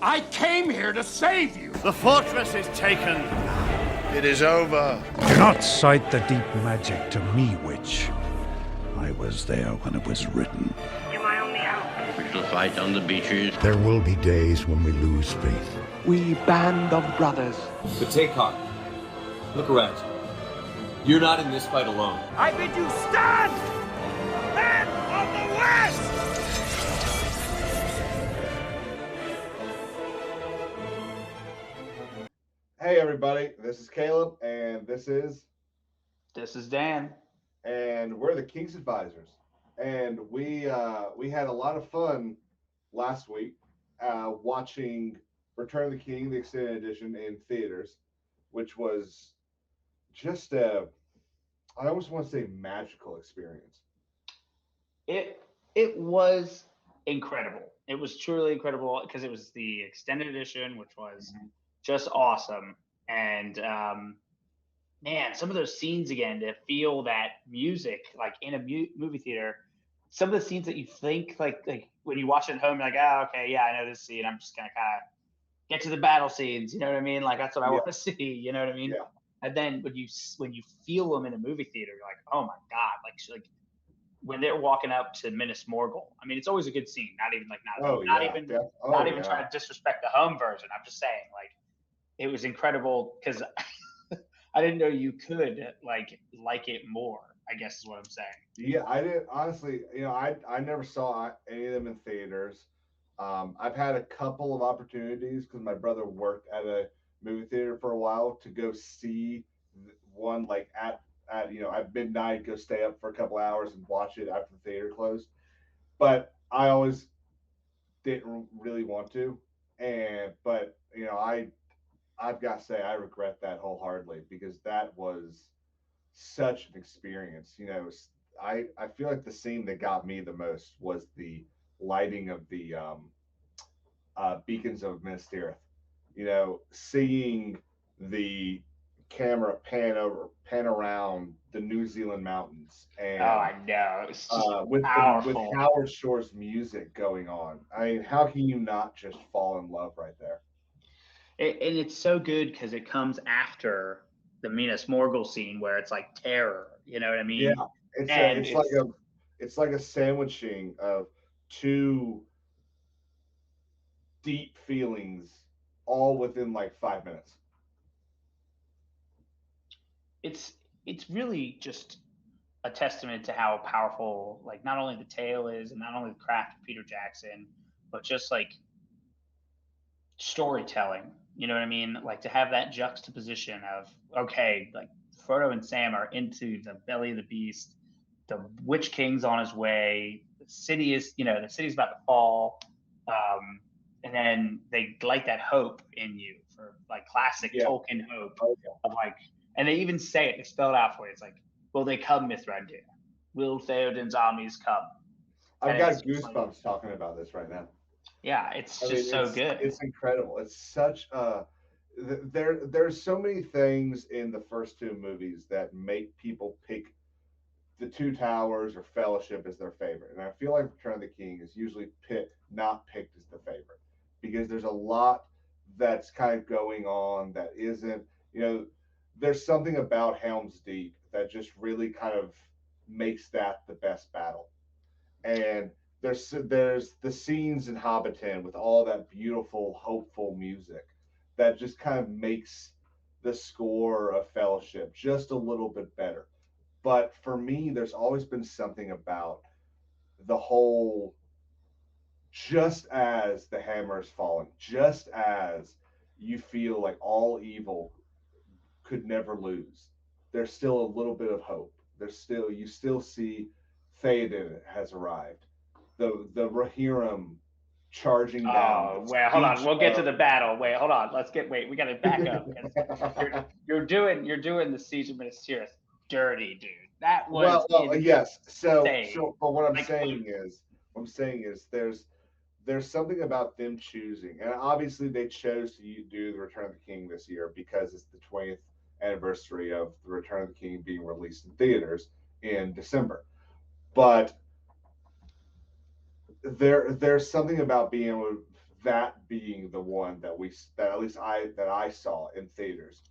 I came here to save you. The fortress is taken. It is over. Do not cite the deep magic to me, witch. I was there when it was written. You're my only hope. We shall fight on the beaches. There will be days when we lose faith. We band of brothers. But take heart. Look around. You're not in this fight alone. I bid you stand! Men of the West! Hey everybody, this is Caleb, and this is Dan, and we're the KingsAdvisors, and we had a lot of fun last week watching Return of the King, the extended edition in theaters, which was just I almost want to say magical experience. It was incredible. It was truly incredible because it was the extended edition, which was just awesome. And man, some of those scenes again, to feel that music like in a movie theater, some of the scenes that you think like when you watch it at home, you're like, oh, okay, yeah, I know this scene. I'm just gonna kind of get to the battle scenes. You know what I mean? Like that's what I want to see. You know what I mean? Yeah. And then when you feel them in a movie theater, you're like, oh my god, like when they're walking up to Minas Morgul. I mean, it's always a good scene. Not even trying to disrespect the home version. I'm just saying, like, it was incredible because I didn't know you could like it more, I guess is what I'm saying. Yeah, I did honestly. I never saw any of them in theaters. I've had a couple of opportunities because my brother worked at a movie theater for a while to go see one like at midnight, go stay up for a couple hours and watch it after the theater closed. But I always didn't really want to, but I've got to say I regret that wholeheartedly because that was such an experience. I feel like the scene that got me the most was the lighting of the beacons of Minas Tirith. Seeing the camera pan around the New Zealand mountains, and I know it's just with powerful. Howard Shore's music going on. I mean, how can you not just fall in love right there? And it's so good because it comes after the Minas Morgul scene where it's like terror. You know what I mean? Yeah, it's like a sandwiching of two deep feelings all within like 5 minutes. It's really just a testament to how powerful like not only the tale is and not only the craft of Peter Jackson, but just like storytelling. You know what I mean? Like to have that juxtaposition of okay, like Frodo and Sam are into the belly of the beast, the Witch King's on his way, the city's about to fall, and then they light that hope in you for like classic Tolkien hope of like. And they even say it, they spell it out for you. It's like, will they come, Mithrandir? Will Theoden's armies come? I've got goosebumps talking about this right now. Yeah, it's so good. It's incredible. It's such there's so many things in the first two movies that make people pick the Two Towers or Fellowship as their favorite. And I feel like Return of the King is usually not picked as the favorite because there's a lot that's kind of going on that isn't, there's something about Helm's Deep that just really kind of makes that the best battle. And there's the scenes in Hobbiton with all that beautiful, hopeful music that just kind of makes the score of Fellowship just a little bit better. But for me, there's always been something about the whole, just as the hammer is falling, just as you feel like all evil could never lose, there's still a little bit of hope. You still see Theoden has arrived. The Rohirrim charging down. Oh, wait, hold on. We'll get to the battle. Wait, hold on. We got to back up. You're doing the Siege of Minas Tirith dirty, dude. That was yes. So, insane. but what I'm saying is there's something about them choosing, and obviously they chose to do the Return of the King this year because it's the 20th anniversary of the Return of the King being released in theaters in December. But there's something about being able that being the one that at least I saw in theaters,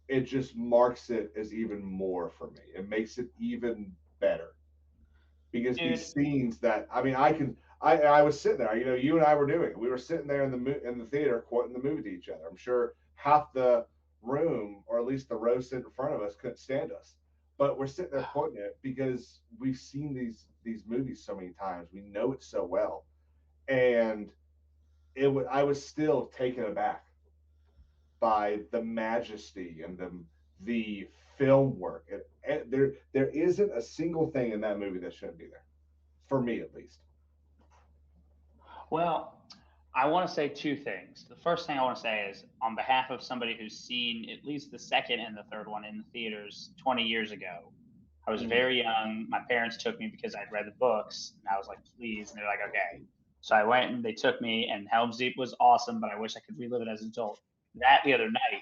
it just marks it as even more for me. It makes it even better because Dude, these scenes that I was sitting there, you and I were doing it. We were sitting there in the theater quoting the movie to each other. I'm sure half the room, or at least the row sitting in front of us, couldn't stand us, but we're sitting there quoting it because we've seen these movies so many times. We know it so well, and I was still taken aback by the majesty and the film work. And there isn't a single thing in that movie that shouldn't be there, for me at least. well, I want to say two things. The first thing I want to say is on behalf of somebody who's seen at least the second and the third one in the theaters 20 years ago. I was very young. My parents took me because I'd read the books, and I was like, please. And they're like, okay. So I went and they took me, and Helm's Deep was awesome, but I wish I could relive it as an adult. That the other night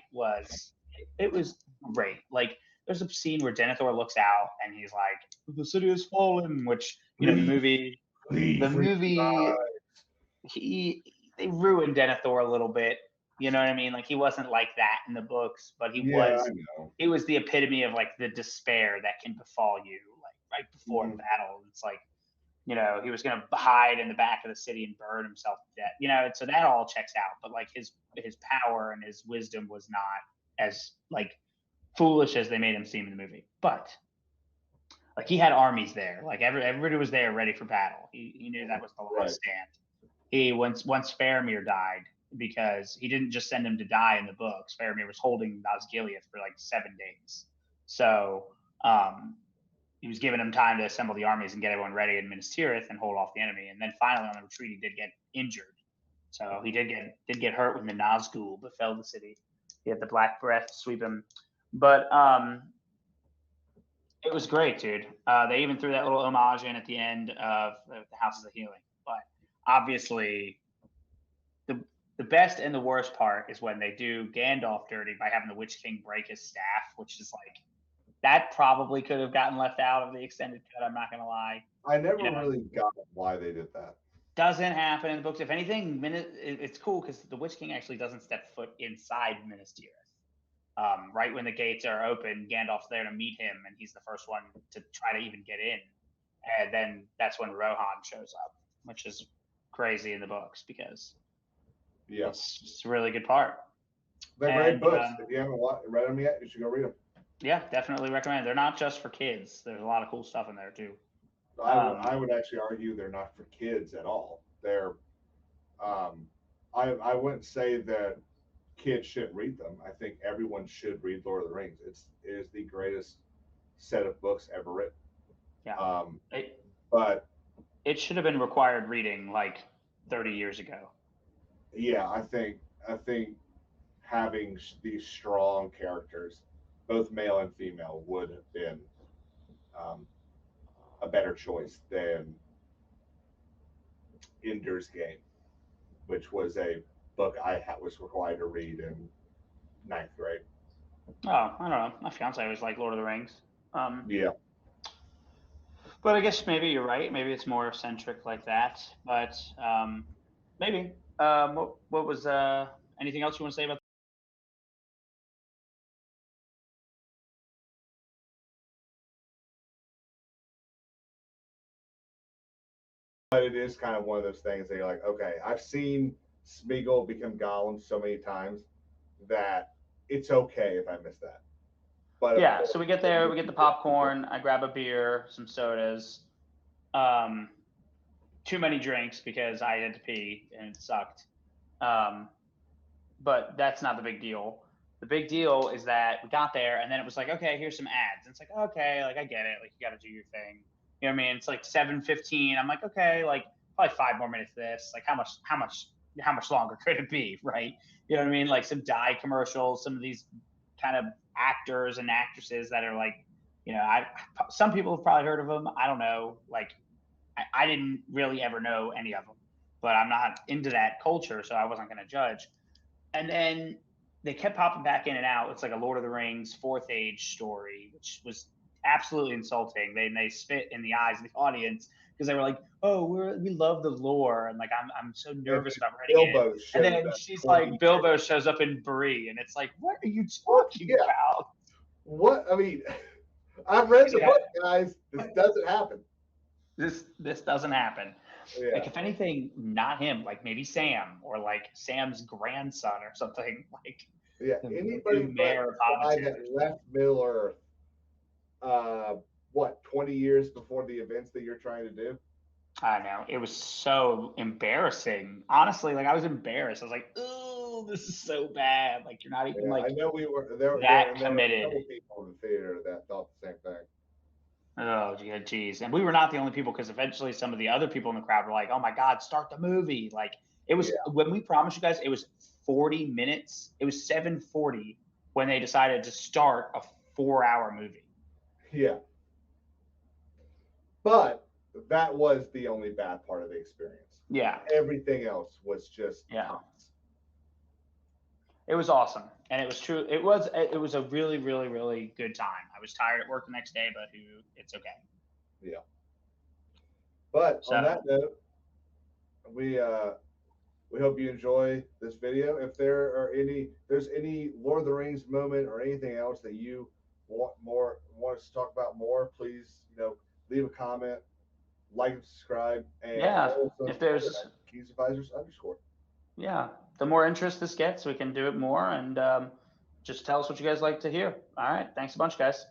it was great. Like, there's a scene where Denethor looks out and he's like, the city has fallen, which, the movie, they ruined Denethor a little bit. You know what I mean? Like, he wasn't like that in the books, but he was the epitome of like the despair that can befall you, like right before battle. It's like, he was going to hide in the back of the city and burn himself to death, so that all checks out. But like his power and his wisdom was not as like foolish as they made him seem in the movie. But like, he had armies there, like everybody was there ready for battle. He knew that was the last stand. He once Faramir died, because he didn't just send him to die in the books. Faramir was holding Osgiliath for like 7 days. So he was giving him time to assemble the armies and get everyone ready in Minas Tirith and hold off the enemy. And then finally on the retreat, he did get injured. So he did get hurt when the Nazgul befell the city. He had the Black Breath sweep him. But it was great, dude. They even threw that little homage in at the end of the Houses of Healing. But obviously, the best and the worst part is when they do Gandalf dirty by having the Witch King break his staff, which is like, that probably could have gotten left out of the extended cut. I'm not going to lie. I never really got why they did that. Doesn't happen in the books. If anything, it's cool because the Witch King actually doesn't step foot inside Minas Tirith. Right when the gates are open, Gandalf's there to meet him, and he's the first one to try to even get in. And then that's when Rohan shows up, which is crazy in the books because it's a really good part. They're great books. If you haven't read them yet, you should go read them. Yeah, definitely recommend. They're not just for kids. There's a lot of cool stuff in there too. I would actually argue they're not for kids at all. They're, I wouldn't say that kids shouldn't read them. I think everyone should read Lord of the Rings. It is the greatest set of books ever written. Yeah. But it should have been required reading like 30 years ago. Yeah, I think having these strong characters, both male and female, would have been a better choice than Ender's Game, which was a book I was required to read in 9th grade. Oh, I don't know. My fiance was like Lord of the Rings. Yeah. But I guess maybe you're right. Maybe it's more centric like that. But maybe. What was anything else you want to say about? But it is kind of one of those things that you're like, okay, I've seen Smeagol become Gollum so many times that it's okay if I miss that. But yeah, so we get there, we get the popcorn, I grab a beer, some sodas, too many drinks because I had to pee and it sucked. But that's not the big deal. The big deal is that we got there and then it was like, okay, here's some ads. And it's like, okay, like I get it, like you got to do your thing. You know what I mean? It's like 7:15. I'm like, okay, like probably 5 more minutes of this. Like how much longer could it be, right? You know what I mean? Like some dye commercials, some of these kind of actors and actresses that are like, some people have probably heard of them. I don't know. Like I didn't really ever know any of them, but I'm not into that culture, so I wasn't going to judge. And then they kept popping back in and out. It's like a Lord of the Rings Fourth Age story, which was absolutely insulting. They spit in the eyes of the audience because they were like, "Oh, we love the lore," and like I'm so nervous about writing it. Bilbo And showed then up she's 20 like, Bilbo shows up in Bree, and it's like, what are you What? talking Yeah. about? What? I mean, I've read the Yeah. book, guys. This doesn't happen. This doesn't happen. Yeah. Like, if anything, not him. Like maybe Sam, or like Sam's grandson or something. Like Yeah. the Anybody new but mayor of the guy Hobbiton. that left Middle Earth, 20 years before the events that you're trying to do? I know, it was so embarrassing. Honestly, like I was embarrassed. I was like, "Oh, this is so bad." Like you're not even Yeah, like I know we were there. that There were committed. a couple people in the theater that thought the same thing. Oh, yeah, geez. And we were not the only people, because eventually some of the other people in the crowd were like, "Oh my God, start the movie!" Like it was when we promised you guys, it was 40 minutes. It was 7:40 when they decided to start a 4-hour movie. Yeah. But that was the only bad part of the experience. Yeah, Everything else was just Yeah. tons. it was awesome, and it was true. It was a really, really, really good time. I was tired at work the next day, but it's okay. Yeah. But So- on that note, we hope you enjoy this video. If there's any Lord of the Rings moment or anything else that you want us to talk about more, please, leave a comment, like and subscribe, and Yeah, follow us on if there's- Twitter at KingsAdvisors_. Yeah, the more interest this gets, we can do it more, and just tell us what you guys like to hear. All right, thanks a bunch, guys.